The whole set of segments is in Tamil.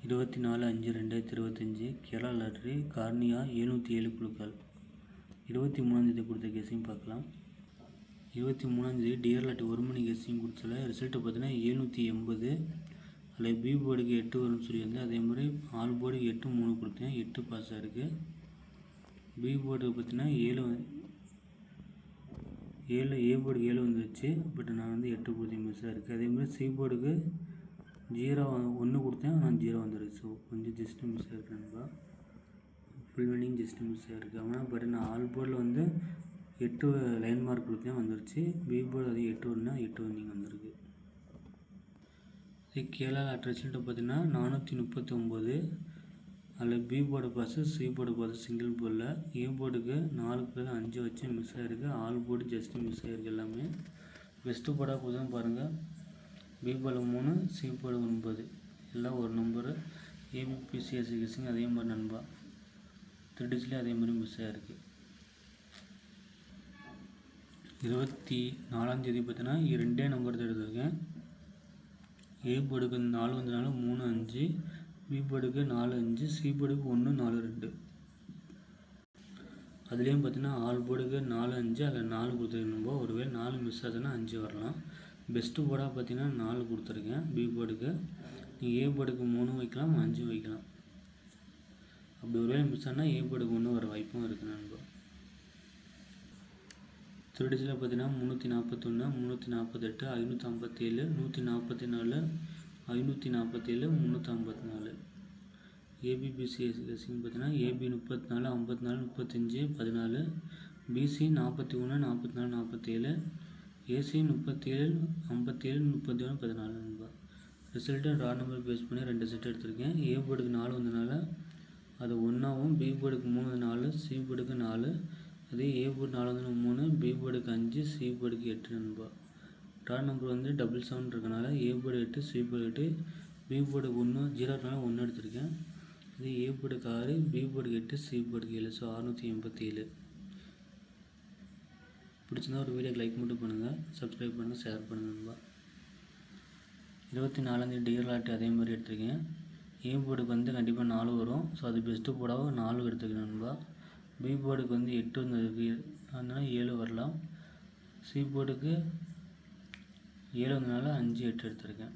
24/5/2025 கேரளா லாட்டரி கார்னியா 707 குழுக்கள். 23ஆம் கொடுத்த கெஸ்ஸிங் பார்க்கலாம். 23ஆம் டிஆர் லாட்டரி 1 மணி கெஸ்ஸிங் கொடுத்ததில் ரிசல்ட்டு பார்த்தீங்கன்னா 780. அதில் பி போர்டுக்கு 8 வரும்னு சொல்லியிருந்தேன். அதே மாதிரி ஆல் போர்டுக்கு 8 3 கொடுத்தேன். 8 பாஸ் ஆகிருக்கு. பி போர்டுக்கு பார்த்தீங்கன்னா 7 ஏ போர்டுக்கு 7 வந்துருச்சு. பட் நான் 8 கொடுத்தேன், மிஸ்ஸாக இருக்குது. அதே மாதிரி சி போர்டுக்கு 0 1 கொடுத்தேன், ஆனால் 0 வந்துருக்கு. ஸோ கொஞ்சம் ஜஸ்ட்டு மிஸ் ஆகிருக்கு நண்பா. ஃபுல் வினிங் ஜஸ்ட்டு மிஸ் ஆகிருக்கு. ஆனால் பட் நான் ஆல் போர்டில் 8 லைன் மார்க் கொடுத்தேன், வந்துருச்சு. பி போர்டு அது 8 ஒன்று 8 வினிங் வந்திருக்கு. இதே கேரளா லாட்டரி ரிசல்ட்டு பார்த்தீங்கன்னா 439. அதில் B board pass, C board pass single போர்டில். ஏ போர்டுக்கு 4 5 வச்சு மிஸ் ஆகிருக்கு. ஆல் போர்டு ஜஸ்ட்டு மிஸ் ஆகிருக்கு. எல்லாமே பெஸ்ட்டு போர்டாக போதும் பாருங்கள். பி போர்டு 3, சி போர்டு 9, எல்லாம் ஒரு நம்பரு. ஏபிபிசிஎஸ்சி கெஸ்ஸிங் அதே மாதிரி நண்பா. 3 டிஜிட்லேயும் அதே மாதிரி மிஸ் ஆகிருக்கு. 24ஆம் தேதி பார்த்தீங்கன்னா 2 நம்பர் தான் எடுத்திருக்கேன். ஏ போர்டுக்கு 4 வந்தனால 3 5, பி போர்டுக்கு 4 5, சி போர்டுக்கு 1 4 2. அதுலேயும் பார்த்தீங்கன்னா ஆல் போர்டுக்கு 4 5, அதில் 4 கொடுத்துருக்கணும். ஒருவேளை 4 மிஸ் ஆச்சுன்னா 5 வரலாம். பெஸ்ட்டு போர்டாக பார்த்தீங்கன்னா 4 கொடுத்துருக்கேன் பி போர்டுக்கு. நீங்கள் ஏ போர்டுக்கு 3 வைக்கலாம், 5 வைக்கலாம். அப்படி ஒருவேளை மிஸ் ஆனால் ஏ போர்டுக்கு 1 வர வாய்ப்பும் இருக்குது நண்பா. 3 டிஜிட்டில் பார்த்தீங்கன்னா 341, 348, 557, 144, 547, 354. ஏபிபிசிஎஸ் கெஸ்ஸிங் பார்த்தீங்கன்னா ஏபி 34, 54, 35, 14, பிசி 41, 44, 47, ஏசி 37, 57, 31, 14 நண்பா. ரிசல்ட்டு ரா நம்பர் பேஸ் பண்ணி 2 செட் எடுத்திருக்கேன். ஏ போர்டுக்கு 4 வந்தனால அது 1ஆகவும், பி போர்டுக்கு 3 4, சி போர்டுக்கு 4, அதே ஏ போர்டு 4 வந்து 3, பி போர்டுக்கு 5, சி போர்டுக்கு 8 நண்பா. ரா நம்பர் 7 இருக்கனால A board 8, C board 8, B போர்டுக்கு 1 0 இருக்கனால 1 எடுத்திருக்கேன். அதே ஏ போர்டுக்கு 6, பி போர்டுக்கு 8, சி போர்டுக்கு 7. ஸோ 687. பிடிச்சிருந்தா ஒரு வீடியோக்கு லைக் மட்டும் பண்ணுங்கள், சப்ஸ்கிரைப் பண்ணுங்கள், ஷேர் பண்ணுங்கள் நண்பா. 24ஆம் தேதி டிஆர் லாட்டரி அதே மாதிரி எடுத்திருக்கேன். ஏ போர்டுக்கு கண்டிப்பாக 4 வரும். ஸோ அது பெஸ்ட்டு போர்டாக 4 எடுத்துக்கணும் நண்பா. பி போர்டுக்கு 8 வந்ததுக்கு அதனால் 7 வரலாம். சி போர்டுக்கு 7 வந்ததுனால 5 8 எடுத்திருக்கேன்.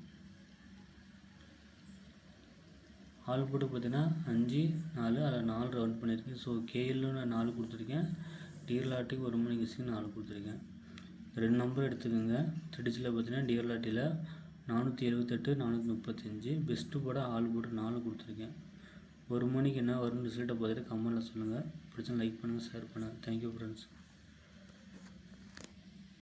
ஆல் போர்டு பார்த்தீங்கன்னா 5 4, அதில் 4 ரவுண்ட் பண்ணியிருக்கேன். ஸோ கேஎல்னு நான் 4 கொடுத்துருக்கேன். டிஆர் லாட்டரிக்கு 1 மணி கெஸ்ஸிங் 4 கொடுத்துருக்கேன். 2 நம்பர் எடுத்துக்கோங்க. 3 டிஜிட்டில் பார்த்தீங்கன்னா டிஆர் லாட்டரியில் 478, 435. பெஸ்ட்டு போர்டாக ஆல் போர்டு 4 கொடுத்துருக்கேன். 1 மணிக்கு என்ன வரும்னு ரிசல்ட்டை பார்த்துட்டு கமெண்ட்டில் சொல்லுங்கள். பிடிச்சா லைக் பண்ணுங்கள், ஷேர் பண்ணுங்கள். Thank you friends.